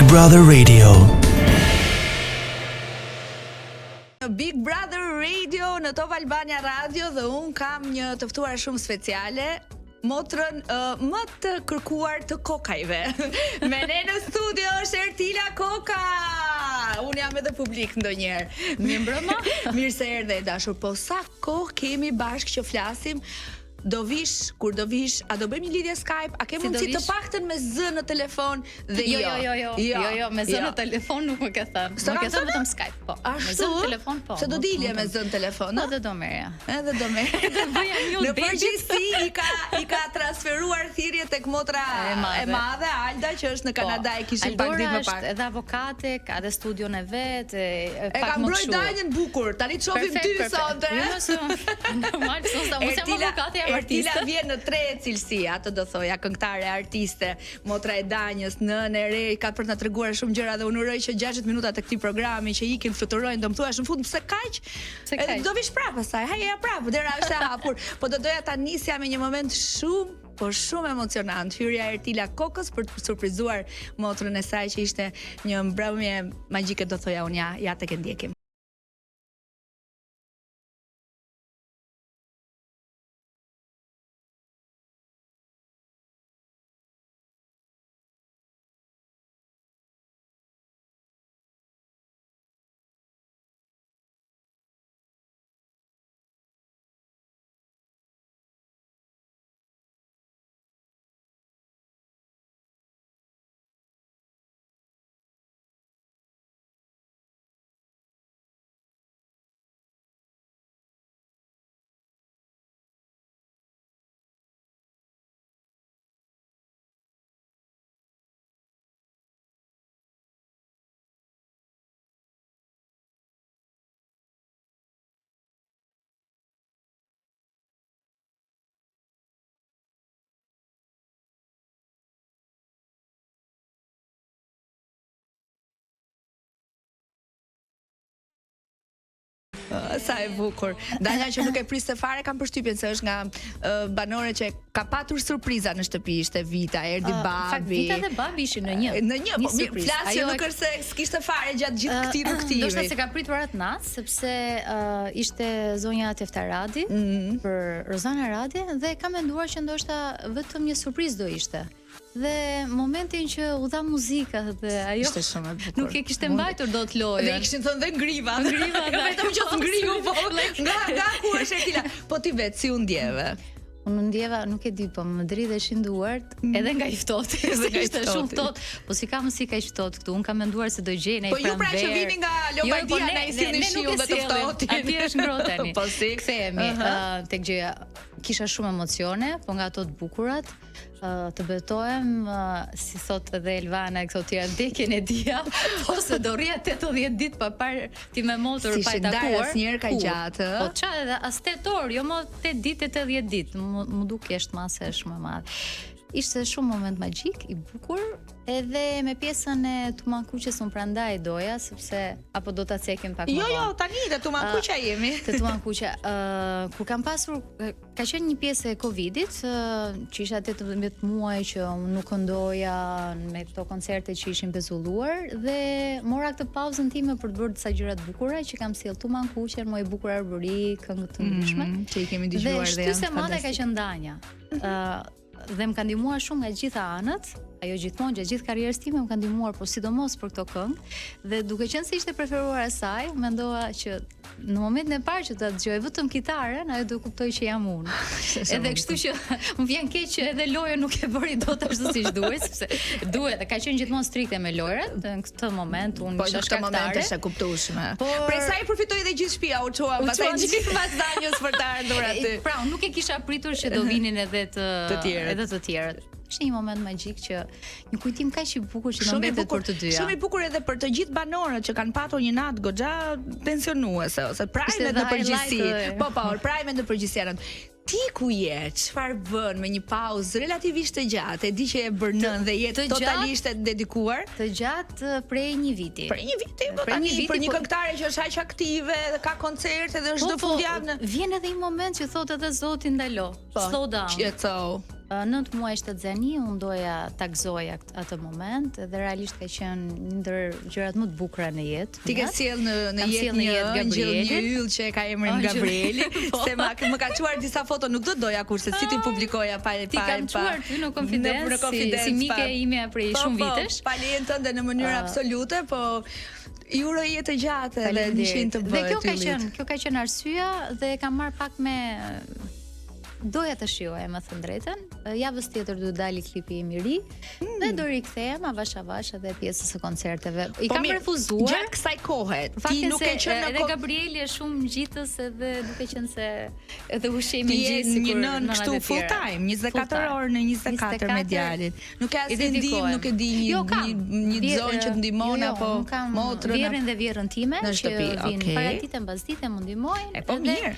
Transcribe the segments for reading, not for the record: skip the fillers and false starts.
Brother Radio. Big Brother Radio në Top Albania Radio dhe unë kam një të ftuar shumë speciale, motrën më të kërkuar të kokajve. Me ne në studio është Ertila Koka. Unë jam edhe publik ndonjëherë. Mirë mbrëma. Mirë se erdhe dashur. Po sa kohë kemi bashkë që flasim? Do vish, kur do vish, a do bëjmë një lidhje Skype, a ke mundësi të paktën me zë në telefon dhe Jo, me zë në telefon nuk më ke thënë. Më ke thënë vetëm Skype, po. Me zë në telefon, po. Se do dilje me zë në telefon, no? Edhe do merja. Edhe do merja. Në përgjithësi i ka transferuar thirrje tek motra e madhe Alda që është në Kanada, e kishim pak ditë më pak. Edhe avokate, ka edhe studion e vet, e ka mbroj daljen bukur. Tani të shohim ty sonte. Normal, sonte mos jam avokate. Ertila vjen në tre cilësi, atë do thoja, këngëtare, artiste, motra e danjës, nënë e re, ka për të na treguar shumë gjëra dhe unë uroj që 60 minuta të këtij programi që ikin fluturojnë, do më thuash në fund pse kaq? Do vish prapë pastaj. Haja prapë, dera është e hapur. Po do doja ta nisja me një moment shumë emocionant. Hyrja e Ertila Kokës për të surprizuar motrën e saj që ishte një mbrëmje magjike, do thoja unë, ja tek e ndjekim. Sa e bukur. Danja që nuk e priste fare, kam përshtypjen se është nga banore që ka patur surpriza në shtëpi, ishte Vita, erdhi babi. Fakt Vita dhe babi ishin në një. Po flasje nuk është se s'kishte fare gjatë gjithë këtij rrugtimi. Ndoshta se ka pritur atë natë, sepse ishte zonja Teftaradi për Rozana Radi dhe ka menduar që ndoshta vetëm një surprizë do ishte. Dhe momentin që u dha muzika dhe ajo ishte shumë e bukur. Nuk e kishte mbajtur dot lojën. Dhe kishin thënë dhe ngriva, vetëm që ngriu po. Nga ku është Ertila? Po ti vet si u ndjeve? Unë ndjeva, nuk e di, po më dridheshin duart edhe nga i ftohtë. Ishte shumë ftohtë. Po si ka mundësi kaq ftohtë këtu? Unë kam menduar se do gjej në pranverë. Po ju pra që vini nga Lombardia na i sillni shiu dhe të ftohtë. Atje është ngrohtë tani. Po si kthehemi tek gjëja. Kisha shumë emocione, po nga ato të bukurat. Të betohem, si thot edhe Elvana e këto tjera, ndekjen e dia, ose do rria 80 ditë pa parë ti me motor pa i takuar. Si shëndarë asnjëherë ka gjatë. Po qa edhe as 8 orë, jo më 8 ditë, 80 ditë, më duke është masë shumë e madhe. Ishte shumë moment magjik, i bukur, edhe me pjesën e Tumankuqes unë prandaj doja, sepse apo do ta cekim pak më vonë. Jo, tani te Tumankuqja jemi. Te Tumankuqja, kur kam pasur, ka qenë një pjesë e Covidit, që isha 18 muaj që unë nuk këndoja me këto koncerte që ishin pezulluar, dhe mora këtë pauzën time për të bërë disa gjëra të bukura që kam sjell Tumankuqen, më e bukur arbëri, këngë të ndryshme. Që i kemi dëgjuar dhe janë shtyse madhe ka qenë Danja. Dhe më ka ndihmuar shumë nga gjitha anët. Ajo gjithmonë gjatë gjithë karrierës time më ka ndihmuar, por sidomos për këto këngë. Dhe duke qenë se ishte preferuar e saj, mendova që në momentin e parë që ta dëgjoj vetëm kitaren, ajo do kuptoj që jam unë. Edhe kështu që më vjen keq që edhe lojën nuk e bëri dot ashtu siç duhet, sepse duhet, ka qenë gjithmonë strikte me lojrat, në këtë moment unë isha shkaktare. Po në këtë moment është e kuptueshme. Prej saj përfitoi edhe gjithë shtëpia, u çua pastaj gjithë pas Danjës për të ardhur aty. Pra, unë nuk e kisha pritur që do vinin edhe të tjerët. Ishte një moment magjik që një kujtim kaq i bukur që na mbetet për të dyja. Shumë i bukur edhe për të gjithë banorët që kanë patur një natë goxha tensionuese ose prime në përgjithësi. Po, prime në përgjithësi. Ti ku je? Çfarë bën me një pauzë relativisht të gjatë? E di që e bën nën dhe je totalisht e dedikuar. Të gjatë prej një viti. Prej një viti, për një këngëtare që është aq aktive dhe ka koncerte dhe është çdo fundjavë. Vjen edhe një moment që thotë edhe Zoti ndalo. Slow down. 9 muaj shtazani, unë doja ta gëzoja atë moment dhe realisht ka qenë një ndër gjërat më të bukura në jetë. Ti ke sjell në jetë një yll që e ka emrin Gabrieli, se më ka çuar disa foto, nuk do doja kurse si ti publikoja pa. Ti kam çuar ty në konfidencë si mike ime prej shumë vitesh. Pa lejen tënde në mënyrë absolute, po ju uroj jetë gjatë dhe 100 të bëhet. Dhe kjo ka qenë arsyeja dhe kam marr pak me doja të shijoj, më thënë drejtën. Javës tjetër do dali klipi im i ri dhe do rikthehem avash edhe pjesës së koncerteve. I kam refuzuar gjatë kësaj kohe. Ti nuk e qenë edhe Gabrieli është shumë ngjitës edhe duke qenë se edhe ushqimi gjithë sikur një nën kështu full time, 24 orë në 24 me djalin. Nuk ka asnjë ndihmë, nuk e di një zonë që të ndihmon apo motrën. Vjerën dhe vjerën time që vinë paradite mbas dite më ndihmojnë. Po mirë.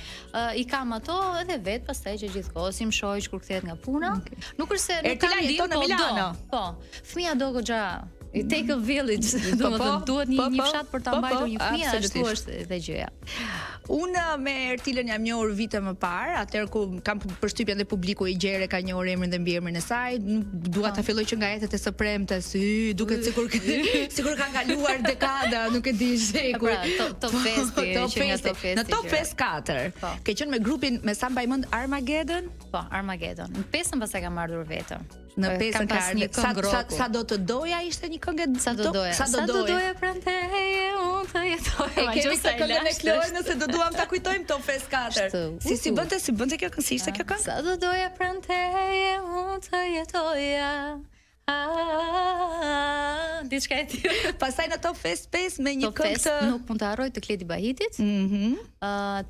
I kam ato edhe vet pastaj që gjithkohë si më shoh kur kthehet nga puna. Nuk është se nuk kam ndihmë, po do. Po. Fëmia do goxha. It take a village, domethënë duhet një fshat për ta mbajtur një fëmijë, ashtu është edhe gjëja. Unë me Ertilën jam njohur vite më parë, atëherë ku kam përshtypjen dhe publiku i gjerë ka njohur emrin dhe mbiemrin e saj. Nuk dua ta filloj që nga jetët e së premtes, duket sikur ka kaluar dekada, nuk e di sikur. Top Festi, që nga Top Festi. Në Top Fest 4. Ke qenë me grupin me sa mbaj mend Armageddon? Po, Armageddon. Në 5 pastaj kam ardhur vetëm. Në 5 sa do të doja ishte një këngë sa do doja prandaj unë të jetoj. E kemi të këngën e Kloj nëse do duam ta kujtojmë Top Fest 4. Si bënte kjo këngë, si ishte kjo këngë? Sa do doja prandaj unë të jetoja. Diçka e tillë. Pastaj në Top Fest 5 me një këngë të nuk mund të harroj të Kledi Bahitit.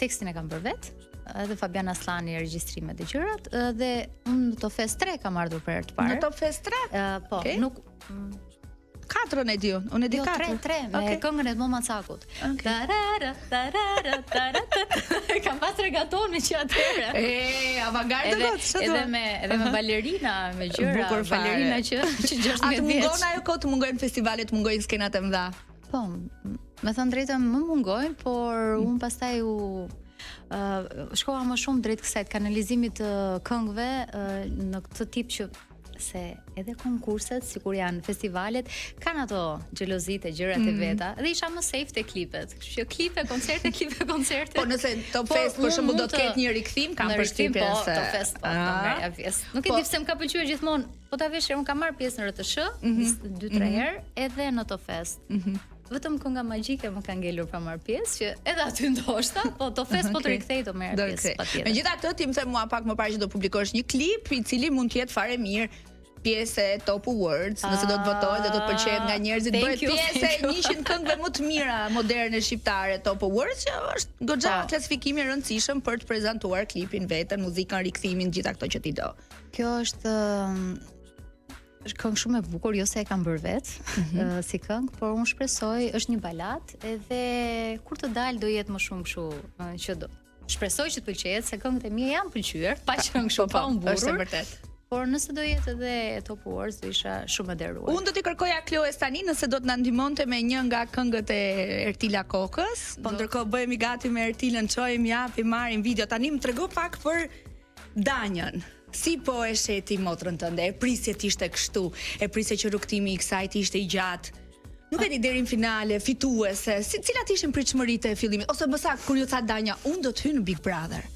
Tekstin e kam bërë vet. Edhe Fabian Aslani regjistrimet e gjërat dhe unë në Top Fest 3 kam ardhur për herë të parë. Në Top Fest 3? Po, nuk 4 e di unë. Unë e di 4. 3 me këngën e Moma Cakut. Tarara tarara tarara. Kam pas regaton me që atëherë. Avantgardë do të edhe me balerina, me gjëra, balerina që 16 vjeç. A të mungon ajo kohë, të mungojnë festivalet, të mungojnë skenat e mëdha? Po, me thënë drejtën më mungojnë, por unë pastaj shkova më shumë drejt kësaj kanalizimit të këngëve në këtë tip që se edhe konkurset, sikur janë festivalet, kanë ato xhelozit e gjërat e veta. Dhe isha më safe te klipet. Kështu që klipe, koncerte. Po nëse Top Fest për shembull do të ketë një rikthim, kam përshtypjen se Top Fest po nga pjesë. Nuk e di pse më ka pëlqyer gjithmonë. Po ta vesh, unë kam marr pjesë në RTS 2-3 herë edhe në Top Fest. Vetëm kënga magjike më ka ngelur pa marr pjesë, që edhe aty ndoshta, po Top Fest po të rikthej do merr pjesë patjetër. Megjithatë, ti më the mua pak më parë që do publikosh një klip i cili mund të jetë fare mirë pjesë e Top Awards, nëse do të votojë dhe do të pëlqejë nga njerëzit, bëhet pjesë e 100 këngëve më të mira moderne shqiptare Top Awards, që është goxha klasifikimi i rëndësishëm për të prezantuar klipin vetën, muzikën, rikthimin, gjitha këto që ti do. Kjo është këngë shumë e bukur, jo se e kam bërë vet si këngë, por unë shpresoj, është një balad edhe kur të dalë do jetë më shumë kështu që do shpresoj që të pëlqejë, se këngët e mia janë pëlqyer, pa qenë kështu pa mburur. Është e vërtet. Por nëse do jetë edhe Top Awards, do isha shumë e nderuar. Unë do t'i kërkoja Kloes tani nëse do të na ndihmonte me një nga këngët e Ertila Kokës. Po ndërkohë bëhemi gati me Ertilën, çojmë, japim, marrim video. Tani më trego pak për Danjën. Si po e sheti motrën tënde? E prisje të ishte kështu, e prisje që rrugtimi i kësaj të ishte i gjatë. Nuk e di deri në finale, fituese. Cilat ishin pritshmëritë e fillimit? Ose më saktë kur ju tha Danja, unë do të hyj në Big Brother.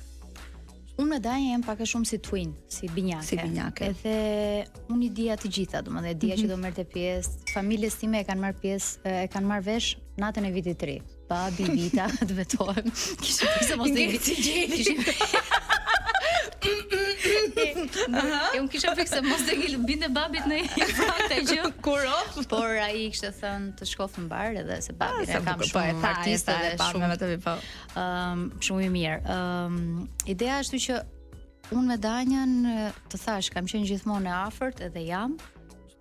Unë me Danja jam pak a shumë si twin, si binjake. Edhe unë i dija të gjitha, domethënë dija që do merrte pjesë, familjes time e kanë marrë pjesë, e kanë marrë vesh natën e vitit të ri. Babi, Vita, të vetohem. Kishim pse mos të kishim. Unë kisha fikse mos të binte babit në infrakte gjë. Kuro? Por ai kishte thënë të shkof në bar edhe se babin e kam shumë artistë dhe shumë i mirë. Ideja është që unë me Danjën të thash kam qenë gjithmonë e afërt edhe jam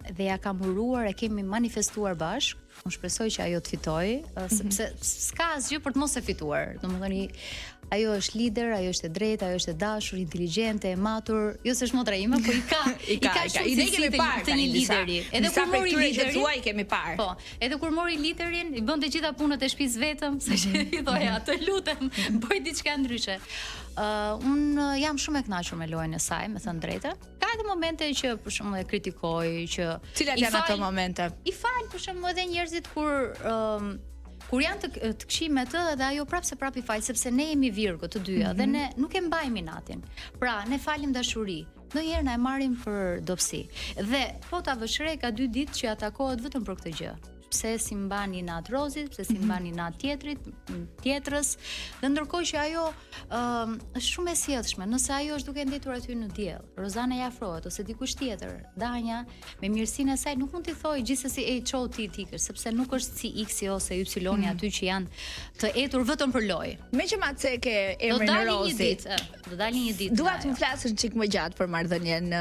dhe ja kam uruar, e kemi manifestuar bashk. Unë shpresoj që ajo të fitojë, sepse s'ka asgjë për të mos e fituar. Domethënë Ajo është lider, ajo është e drejtë, ajo është e dashur, inteligjente, e matur. Jo se është motra ime, po i ka shumë cilësitë të një lideri. Edhe kur mori liderin, tuaj kemi parë. Po, edhe kur mori liderin, i bën të gjitha punët e shtëpisë vetëm, saqë i thoja, të lutem, bëj diçka ndryshe. Unë jam shumë e kënaqur me lojën e saj, me thënë drejtë. Ka edhe momente që për shembull e kritikoj, që cilat janë ato momente? I fal për shembull edhe njerëzit kur janë të këshime të dhe ajo prapë se prapë i falë, sepse ne jemi Virgo të dyja dhe ne nuk e mbajmë natin. Pra, ne falim dashuri. Ndonjëherë na e marrim për dobësi. Dhe po ta vëshrej ka 2 ditë që atakohet vetëm për këtë gjë. Pse si mban një natë Rozit, pse si mban një natë tjetrës, dhe ndërkohë që ajo është shumë e sjellshme, nëse ajo është duke ndetur aty në diell, Rozana i afrohet ose dikush tjetër, Danja me mirësinë e saj nuk mund t'i thojë gjithsesi e çau ti tikësh, sepse nuk është si X-i ose Y-i aty që janë të etur vetëm për lojë. Meqenëse ke emrin e Rozit, do dalin një ditë. Dua të më flasësh çik më gjatë për marrëdhënien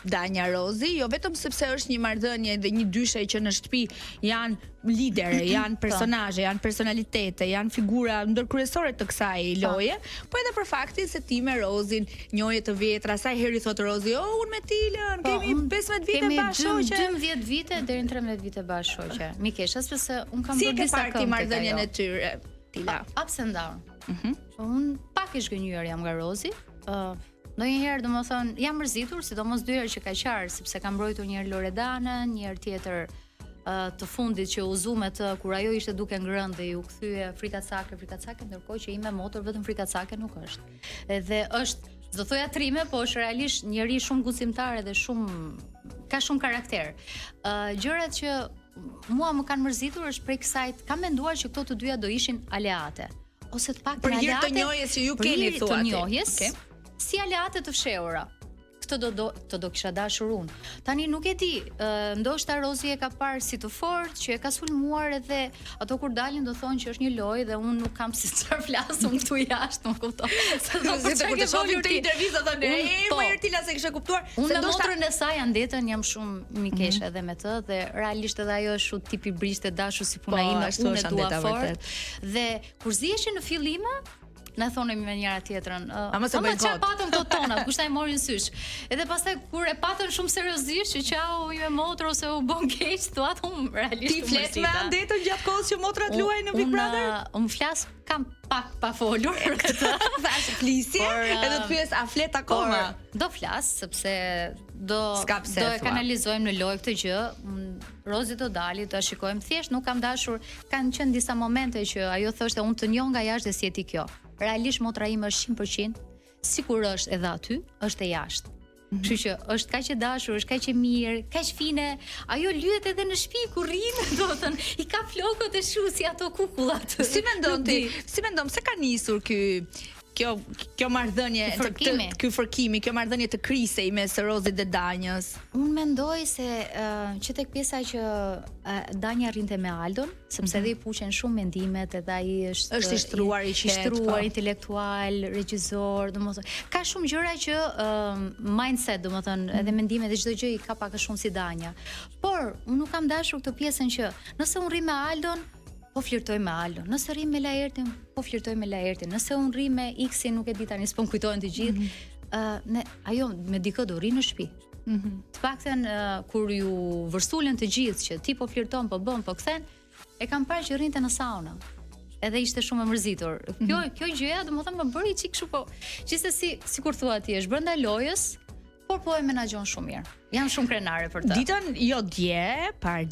Danja Rozi, jo vetëm sepse është një marrëdhënie dhe një dyshe që në shtëpi janë lidere, janë personazhe, janë personalitete, janë figura ndërkryesore të kësaj loje, po edhe për faktin se ti me Rozin njohje të vjetra, sa herë thotë Rozi, unë me Tilën kemi 15 vite bashkë, 12 vite deri në 13 vite bashkë. Mikesh, sepse un kam bërë disa këngë të marrëdhënien e tyre, Tila. Ups and down. Un pak e zgënjur jam nga Rozi. Ndonjëherë domethënë jam mërzitur, sidomos 2 herë që ka qarë, sepse ka mbrojtur një herë Loredana, një herë tjetër të fundit që u zu me të kur ajo ishte duke ngrënë dhe ju kthye frikacake, ndërkohë që ime motor vetëm frikacake nuk është. Edhe është, s'do thoja trime, po është realisht njëri shumë guximtar dhe ka shumë karakter. Gjërat që mua më kanë mërzitur është prej kësaj, kam menduar që këto të dyja do ishin aleate. Ose të paktën aleate. Për hir të njohjes që ju keni thuat. Për njohjes, si aleate të fshehura. Këtë do kisha dashur unë. Tani nuk e di, ndoshta Rozi e ka parë si të fortë, që e ka sulmuar edhe ato kur dalin do thonë që është një lojë dhe unë nuk kam si çfarë flasum këtu jashtë, nuk kupton. Se do të shohim këtë intervistë thonë, më Ertila se kisha kuptuar. Unë me motrën e saj andetën jam shumë mikeshe edhe me të dhe realisht edhe ajo është shumë tipi brishte dashur si puna ime, unë e dua fort. Dhe kur ziheshin në fillime, na thonë me njëra tjetrën. Ama çfarë patëm këto tona, kush ta i morin sysh. Edhe pastaj kur e patën shumë seriozisht që çau ju e motër ose u bën keq, thuat unë realisht. Ti flet me andetën gjatë kohës që motrat luajnë në Big Brother? Unë flas kam pak pa folur për këtë. Thash flisje, edhe të pyes a flet akoma? Do flas sepse do e kanalizojmë në lojë këtë gjë. Rozi do dali, do shikojmë, thjesht nuk kam dashur, kanë qenë disa momente që ajo thoshte unë të njoh nga jashtë dhe si e ti kjo. Realisht motra ime është 100%, sikur është edhe aty, është e jashtë. Kështu që është kaq e dashur, është kaq e mirë, kaq fine. Ajo lyhet edhe në shtëpi kur rrin, do të thënë, i ka flokët e si ato kukullat. Si mendon ti? Si mendon se ka nisur kjo marrëdhënie, ky fërkimi, kjo marrëdhënie të krisej mes Rozit dhe Danjës? Unë mendoj se që tek pjesa që Danja rrinte me Aldon, sepse edhe i puqen shumë mendimet, edhe ai është i shtruar, i shtruar, intelektual, regjisor, domethënë ka shumë gjëra që mindset, domethënë edhe mendimet dhe çdo gjë i ka pak a shumë si Danja. Por unë nuk kam dashur këtë pjesën që nëse unë rri me Aldon, po flirtoj me Aldon. Nëse rri me Laertin, po flirtoj me Laertin. Nëse unë rri me X-in, nuk e di tani, s'po kujtohen të gjithë. Ajo me dikë do rri në shtëpi. Të paktën kur ju vërsulën të gjithë që ti po flirton, po bën, po kthen, e kam parë që rrinte në sauna. Edhe ishte shumë e mërzitur. Kjo gjëja, domethënë më bëri çik kështu, po gjithsesi, sikur thua ti, është brenda lojës, por po e menaxhon shumë mirë. Jam shumë krenare për të. Ditën jo dje, par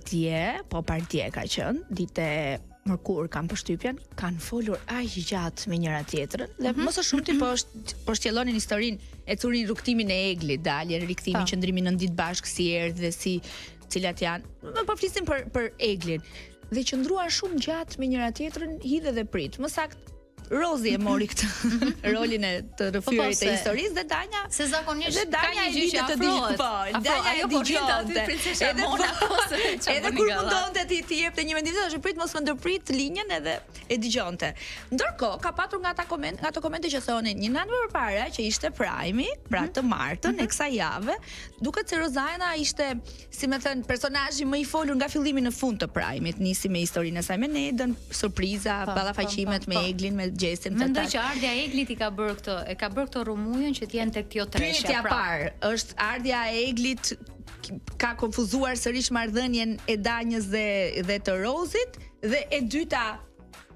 dje ka qenë, ditë mërkur kam përshtypjen, kanë folur aq gjatë me njëra tjetrën dhe mos është shumë ti po shtjellonin historinë e curin rrugtimin e Eglit, daljen, rikthimin, qëndrimin në ditë bashkë si erdhë dhe si cilat janë. Po flisim për Eglin. Dhe qëndruan shumë gjatë me njëra tjetrën, hidhe dhe prit. Më saktë Rozi e mori këtë rolin e të rrëfyerit të historisë dhe Danja se zakonisht Danja e ditë të dëgjonte. Danja e dëgjonte. Edhe kur mundonte ti jepte një mendim, thashë prit mos më ndërprit linjën edhe e dëgjonte. Ndërkohë ka patur nga ato komente që thonin një natë më përpara që ishte Prime, pra të martën e kësaj jave, duket se Rozana ishte, si më thën, personazhi më i folur nga fillimi në fund të Prime-it, nisi me historinë e saj me Nedën, surpriza, ballafaqimet me Eglin, me gjesin. Mendoj që ardha e Eglit e ka bërë këto rumujën që t'jenë tek kjo treshja. Pyetja parë është ardha e Eglit ka konfuzuar sërish marrëdhënien e Danjës dhe të Rozit, dhe e dyta,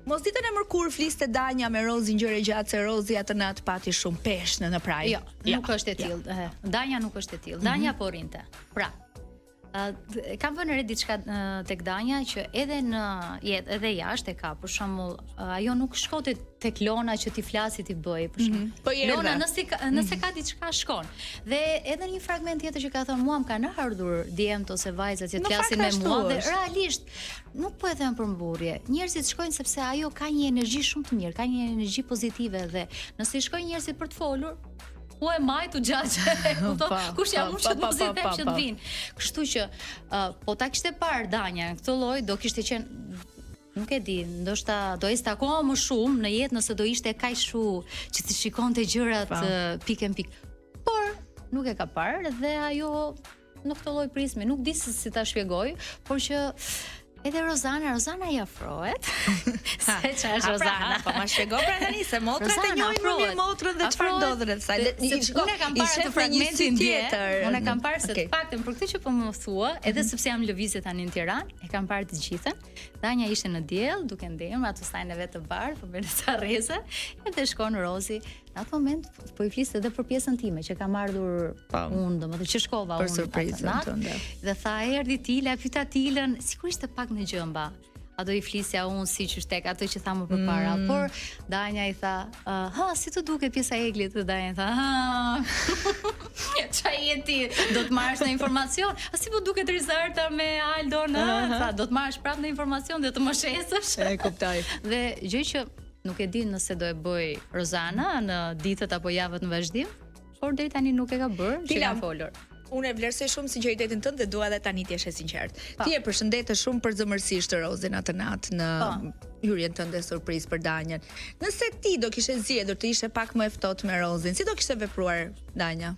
mos ditën e mërkur fliste Danja me Rozin gjëre gjatë se Rozi atë natë pati shumë peshë në praj. Jo, nuk është e tillë. Danja nuk është e tillë. Danja po rinte. Pra, kam vënë re diçka tek Danja që edhe në jetë edhe jashtë e ka, për shembull, ajo nuk shkote tek Lona që ti flasi ti bëj, për shembull. Po Lona nëse ka diçka shkon. Dhe edhe një fragment tjetër që ka thënë mua më kanë ardhur djemt ose vajzat që të flasin me mua dhe realisht nuk po e them për mburrje. Njerëzit shkojnë sepse ajo ka një energji shumë të mirë, ka një energji pozitive dhe nëse shkojnë njerëzit për të folur, u e majtu gjatë, kush jam unë që të mos i them që të vinë. Kështu që, po ta kishte parë Danja në këtë lloj, do kishte qenë, nuk e di, ndoshta do ishte akoma më shumë në jetë nëse do ishte kaq shumë që të shikonte gjërat pikë në pikë. Por nuk e ka parë dhe ajo në këtë lloj prismi, nuk di si ta shpjegoj, por që edhe Rozana i afrohet. Se ç'është Rozana? Po ma shpjego pra tani se motrat e njohin më mirë motrën dhe çfarë ndodh rreth saj. Unë kam parë të fragmentin tjetër. Unë kam parë se të paktën për këtë që po më thua, edhe sepse jam lëvizje tani në Tiranë, e kam parë të gjithën. Danja ishte në diell, duke ndemë ato sajnë vetë të bardhë, po bënë sa rreze, edhe shkon Rozi. Në atë moment po i fliste edhe për pjesën time që kam ardhur unë, domethënë që shkova unë për surprizën tënde. Dhe tha erdhi Tila, pyeta Tilën, sigurisht të pak në gjëmba. A do i flisja unë siç është tek ato që tha më përpara, por Danja i tha, si të duket pjesa e Eglit? Dhe Danja i tha, ç'a je ti? Do të marrësh në informacion? A si po duket Rizarta me Aldon? Tha, do të marrësh prapë në informacion dhe të më shesësh. E kuptoj. Dhe gjë që nuk e di nëse do e bëj Rozana në ditët apo javët në vazhdim, por deri tani nuk e ka bërë, që ka folur. Unë e vlerësoj shumë sinqeritetin tënd dhe dua edhe tani të jesh e sinqert. Ti e përshëndete shumë përzemërsisht Rozin atë natë në hyrjen tënde surprizë për Danjën. Nëse ti do kishe zgjedhur të ishe pak më e ftohtë me Rozin, si do kishte vepruar Danja?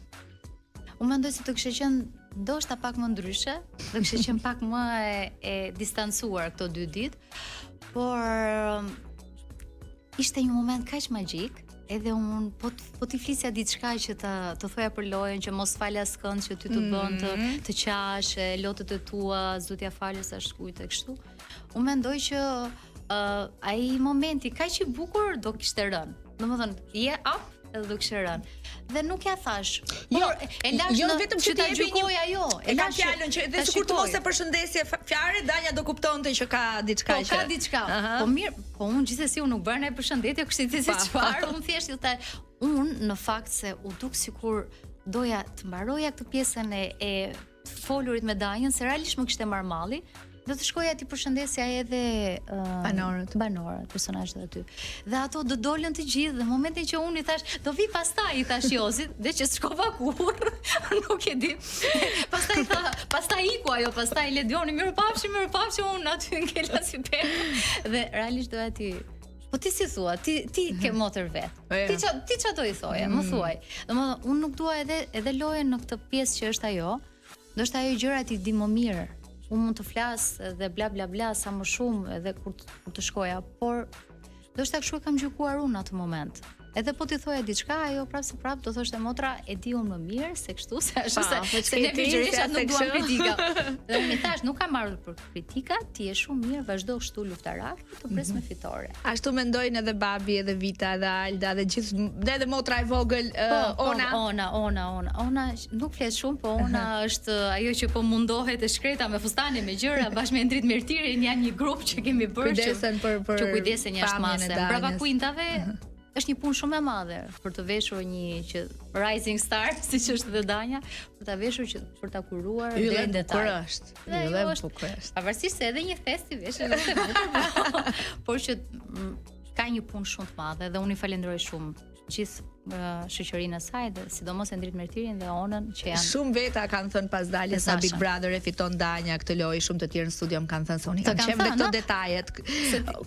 Unë mendoj se do kishte qenë ndoshta pak më ndryshe, do kishte qenë pak më e distancuar këto 2 ditë, por ishte një moment kaq magjik. Edhe unë po t'i flisja diçka që të thoja për lojën, që mos falja s'kënd që ty të bën të qash, lotët e tua, s'do t'ja falës sa shkujt e kështu. Unë mendoj që ai momenti kaq i bukur do kishte rënë. Domethënë, je up edhe do kishte rënë. Dhe nuk ja thash. Por e lash vetëm që ta gjykoj ajo. E ka fjalën që edhe sikur të mos e përshëndesje fare, Danja do kuptonte që ka diçka që. Po ka diçka. Po mirë, po unë gjithsesi unë nuk bëra përshëndetje, kështu si çfarë, unë thjesht i thash, unë në fakt se u duk sikur doja të mbaroja këtë pjesën e folurit me Danjën, se realisht më kishte marr malli. Do të shkoja ti përshëndesja edhe banorët, personazhet aty. Dhe ato do dolën të gjithë, dhe momentin që unë i thash, do vi pastaj, i thash Jozit, dhe që s'shkova kur, nuk e di. Pastaj iku ajo, pastaj Ledioni, mirëpafshi unë aty ngela si pemë. Dhe realisht doja ti po ti si thua, ti ke motër vet. Ti ç'a do i thoje, më thuaj. Domethënë unë nuk dua edhe lojen në këtë pjesë që është ajo. Ndoshta ajo gjërat i di më mirë. Unë mund të flas dhe bla bla bla sa më shumë edhe kur të shkoja, por ndoshta kështu e kam gjykuar unë atë moment. Edhe po ti thoja diçka, ajo prapë se prapë do thoshte motra, e di unë më mirë se kështu, se ne pikërisht nuk duam kritika. Dhe unë i thash, nuk kam marrë për kritika, ti je shumë mirë, vazhdo kështu luftarak, të pres me fitore. Ashtu mendojnë edhe babi, edhe Vita, edhe Alda, edhe gjithë, edhe motra e vogël, Ona nuk flet shumë, po Ona është ajo që po mundohet e shkreta me fustane, me gjëra, bashkë me Ndrit Mirtirin, janë një grup që kemi bërë që kujdesen jashtë mase. Brava kuintave është një punë shumë e madhe për të veshur një që rising star, siç është dhe Danja, për ta veshur që për ta kuruar deri në detaj. Ylle bukur është. Pavarësisht se edhe një festi veshë është e bukur, por që ka një punë shumë të madhe dhe unë i falenderoj shumë gjithë shoqërinë e saj dhe sidomos e Ndrit Mirtirin dhe Onën që janë shumë veta kanë thënë pas daljes sa Big Brother e fiton Danja këtë lojë, shumë të tjerë në studio më kanë thënë se unë kam qenë me këto detajet.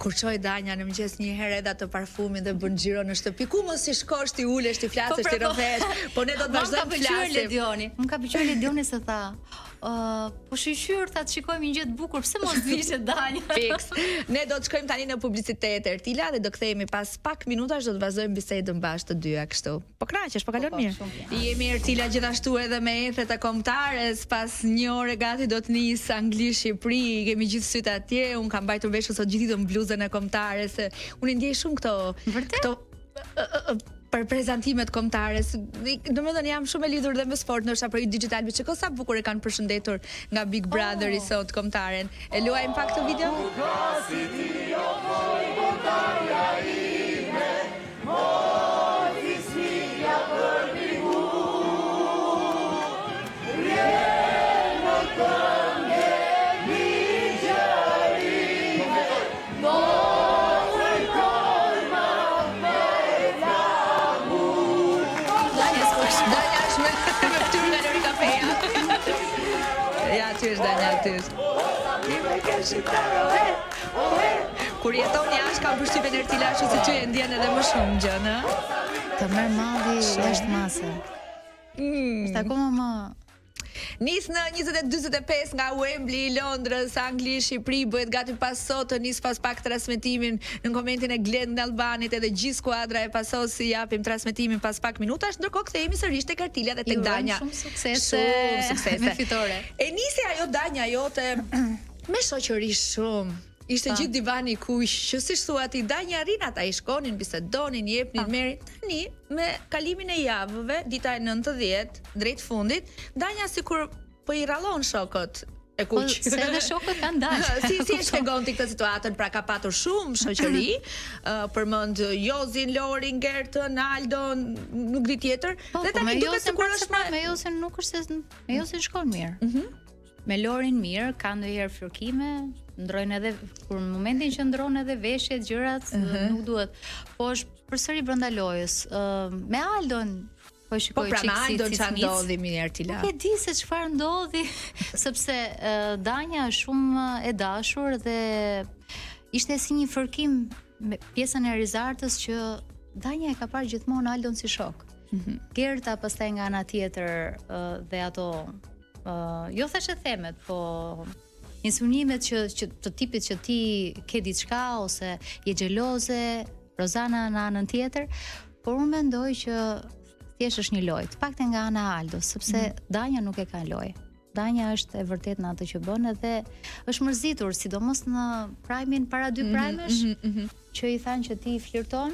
Kur çoj Danja në mëngjes një herë edhe atë parfumin dhe bën xhiro në shtëpi, ku mos i shkosh ti ulesh ti flasësh ti rrovesh, po ne do të vazhdojmë të flasim. Më ka pëlqyer Ledioni se tha, po shqyr ta shikojmë një gjë të bukur, pse mos vishte Danja? Fix. Ne do të shkojmë tani në publicitet Ertila dhe do kthehemi pas pak minutash, do të vazhdojmë bisedën bashkë të dyja kështu. Po kënaqesh, po kalon mirë. Jemi Ertila gjithashtu edhe me ethet e kombëtares, pas një ore gati do të nis Angli-Shqipëri, kemi gjithë syt atje, un kam mbajtur vesh sot gjithë ditën bluzën e kombëtares. Unë ndjej shumë këto për prezantimet kombëtares. Domethënë jam shumë e lidhur dhe me sport, ndoshta për digital, që sa bukur e kanë përshëndetur nga Big Brother i sot kombëtaren. E luajmë pak këtë video? Ja, ty është Danja, ty është. Kur jeton jashtë kam përshtypjen Ertila, kështu se ty e ndjen edhe më shumë gjën, ë? Të merr malli jashtë mase. Është akoma më Nis në 20:45 nga Wembley, Londrës, Angli, Shqipëri, bëhet gati pas sot të nis pas pak transmetimin në komentin e Glen në Albanit, edhe gjithë skuadra e pasos si japim transmetimin pas pak minutash, ndërkohë kthehemi sërish tek Ertila dhe tek Danja. Shumë suksese me fitore. E nisi ajo Danja jote me shoqëri shumë. Ishte gjithë divani kuq, që siç thua ti Danja arrin ata i shkonin, bisedonin, jepnin merin. Tani me kalimin e javëve, dita e 90 drejt fundit, Danja sikur po I rallon shokët e kuq. Se edhe shokët kanë dalë. Si e shpjegon ti këtë situatën? Pra ka patur shumë shoqëri, përmend Jozin, Lorin, Gertën, Aldon, nuk di tjetër. Dhe tani duket sikur është me Jozin nuk është se me Jozin shkon mirë. Me Lorin mirë, ka ndonjëherë flokime, ndrojnë edhe kur në momentin që ndron edhe veshjet, gjërat, nuk duhet. Po është përsëri brenda lojës. Me Aldon po shikoj pra me Aldon çfarë ndodhi me Ertila. Nuk e di se çfarë ndodhi, sepse Danja është shumë e dashur dhe ishte si një fërkim me pjesën e Rizartës që Danja e ka parë gjithmonë Aldon si shok. Gerta pastaj nga ana tjetër dhe ato jo thashë themet, po insinuimet që të tipit që ti ke diçka ose je xheloze, Rozana në anën tjetër, por unë mendoj që thjesht është një lojë, të paktën nga ana e Aldos, sepse Danja nuk e ka lojë. Danja është e vërtet në atë që bën dhe është mërzitur, sidomos në prime-in para dy prime-esh, që I thanë që ti flirton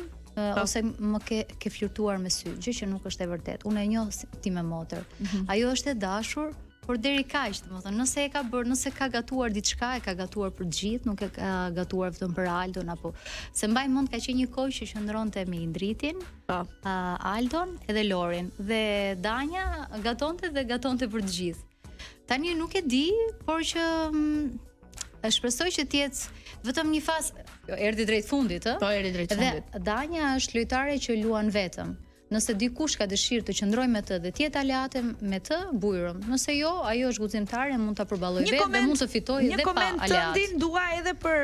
ose më ke flirtuar me sy, gjë që nuk është e vërtet. Unë e njoh ti me motër. Ajo është e dashur, por deri kaq, domethënë, nëse e ka bërë, nëse ka gatuar diçka, e ka gatuar për të gjithë, nuk e ka gatuar vetëm për Aldon apo se mbaj mend ka qenë një kohë që qëndronte me Indritin, Aldon edhe Lorin dhe Danja gatonte për të gjithë. Tani nuk e di, por që shpresoj që të jetë vetëm një fazë, erdhi drejt fundit, ë? Po erdhi drejt fundit. Dhe Danja është lojtare që luan vetëm. Nëse dikush ka dëshirë të qëndrojë me të dhe të jetë aleate me të, bujrëm. Nëse jo, ajo është guximtare, mund ta përballojë vetë dhe mund të fitojë dhe pa aleat. Një koment tëndin dua edhe për,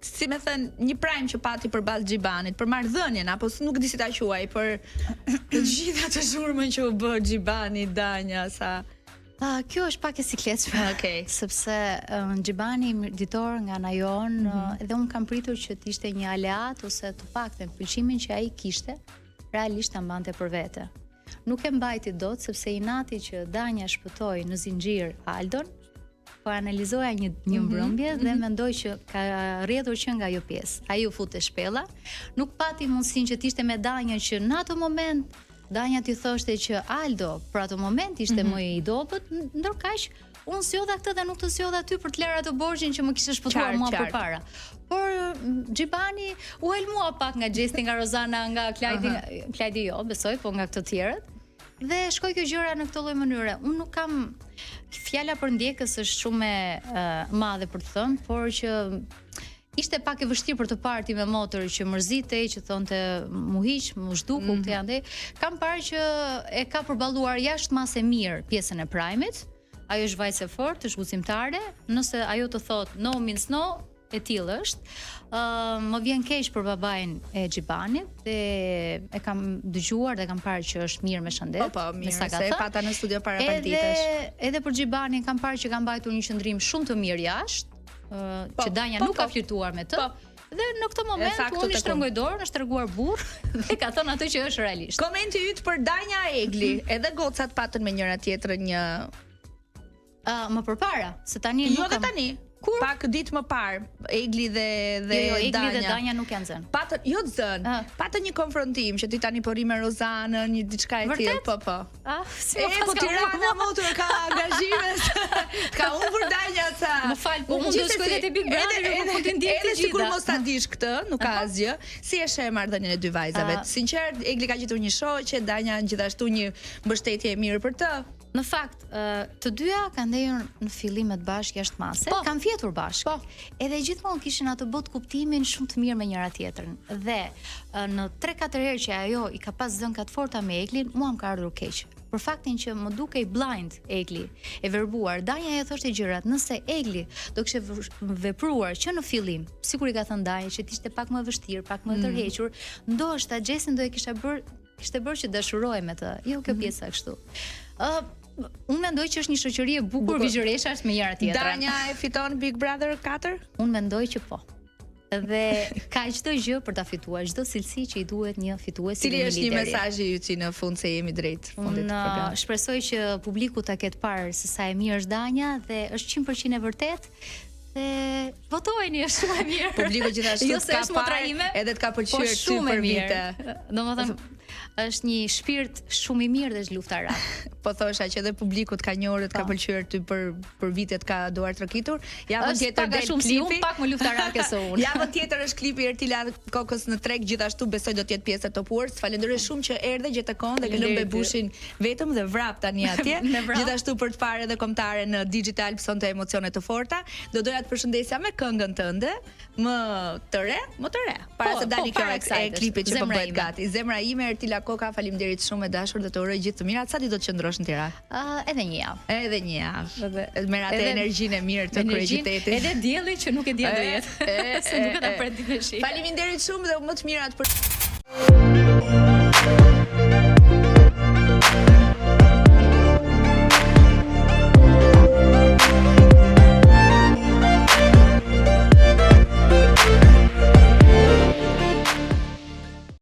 si më thën, një prime që pati përballë Xhibanit, për marrëdhënien, apo nuk di si ta quaj, për të gjitha të zhurmën që u bë Xhibani, Danja, sa kjo është pak e sikletshme, sepse Xhibani mirdhitor nga ana jon, edhe un kam pritur që të ishte një aleat ose të paktën pëlqimin që ai kishte realisht ta mbante për vete. Nuk e mbajti dot sepse inati që Danja shpëtoi në zinxhir Aldon, po analizoja një mbrëmje dhe mendoj që ka rrjedhur që nga ajo pjesë. Ai u fut te shpella, nuk pati mundësinë që të ishte me Danjën që në atë moment Danja t'i thoshte që Aldo për atë moment ishte më I dobët, ndërkaq unë sjodha këtë dhe nuk të sjodha ty për të lërë atë borxhin që më kishe shpëtuar mua përpara. Por Xhibani u helmua pak nga gjesti nga Rozana, nga Klajdi jo, besoj, po nga këto tjerët. Dhe shkoi kjo gjëra në këtë lloj mënyre. Unë nuk kam fjala për ndjekës është shumë e madhe për të thënë, por që ishte pak e vështirë për të parë ti me motor që mërzitej, që thonte mu hiq, mu zhduku, këtë janë dhe. Kam parë që e ka përballuar jashtë masë mirë pjesën e prime-it. Ajo është vajzë e fortë, është guximtare. Nëse ajo të thot no means no, e tillë është. Më vjen keq për babain e Xhibanit dhe e kam dëgjuar dhe kam parë që është mirë me shëndet. Po, mirë, se e pata në studio para pak ditësh. Edhe për Xhibanin kam parë që ka mbajtur një qëndrim shumë të mirë jashtë, që Danja nuk ka flirtuar me të. Dhe në këtë moment unë i shtrëngoj dorën, është treguar burr dhe ka thënë atë që është realisht. Komenti yt për Danja Egli, edhe gocat patën me njëra tjetrën një më përpara, se tani nuk kam. Jo, tani. Kur? Pak ditë më parë, Egli dhe Egli Danja. Dhe Danja nuk janë zënë. Patën, jo zënë. Patën një konfrontim që ti tani po rri me Rozanën, një diçka e tillë, po. Si më po Tirana motor ka angazhime. Ka humbur Danja sa. Më fal, po unë do shkoj te Big Brother, po mund të ndjej të gjitha. Sigur mos ta dish këtë, nuk ka asgjë. Si e sheh marrëdhënien e dy vajzave? Sinqert, Egli ka gjetur një shoqe, Danja gjithashtu një mbështetje e mirë për të. Në fakt, të dyja kanë ndejur në fillimet bashkë jashtë mase, kanë fjetur bashkë. Edhe gjithmonë kishin atë bot kuptimin shumë të mirë me njëra tjetrën. Dhe në 3-4 herë që ajo i ka pas zënë kat forta me Eglin, mua më ka ardhur keq. Për faktin që më dukej blind Egli, e verbuar. Danja e thoshte gjërat, nëse Egli do kishte vepruar që në fillim, sikur i ka thënë Danja që ishte pak më vështirë, pak më tërhequr, ndoshta Xhesin do e kishte bërë që dashurohej me të. Jo kjo pjesa kështu. Unë mendoj që është një shoqëri e bukur vigjëreshash me njëra tjetrën. Danja e fiton Big Brother 4? Unë mendoj që po. Dhe ka çdo gjë për ta fituar, çdo cilësi që i duhet një fituesi. Cili është një mesazh i yt në fund se jemi drejt fundit të programit? Unë shpresoj që publiku ta ketë parë se sa e mirë është Danja dhe është 100% e vërtet. Dhe votojeni, është shumë e mirë. Publiku gjithashtu ka parë edhe të ka pëlqyer ty për vite. Domethënë është një shpirt shumë i mirë dhe është luftarak. Po thosha që edhe publiku të ka njohur, të ka pëlqyer ty për vitet ka duar trokitur. Javën tjetër del klipi. Si unë pak më luftarake se unë. Javën tjetër është klipi Ertila Kokës në treg, gjithashtu besoj do të jetë pjesë e Top Awards. Falenderoj shumë që erdhe gjatë kohën dhe lëm Bebushin vetëm dhe vrap tani atje. Gjithashtu për të parë edhe kombëtare në digital psonte emocione të forta. Do doja të përshëndesja me këngën tënde, më të re. Para se dali kjo e klipit që po bëhet gati. Zemra ime Ertila Koka, faleminderit shumë e dashur dhe të uroj gjithë të mirat. Sa ti do të qëndrosh në Tiranë? Edhe një javë. Edhe një javë. Merr atë energjinë e mirë të kryeqytetit. Edhe dielli që nuk e di do jetë. Se nuk e ta pret ditën e shi. Faleminderit shumë dhe më të mirat për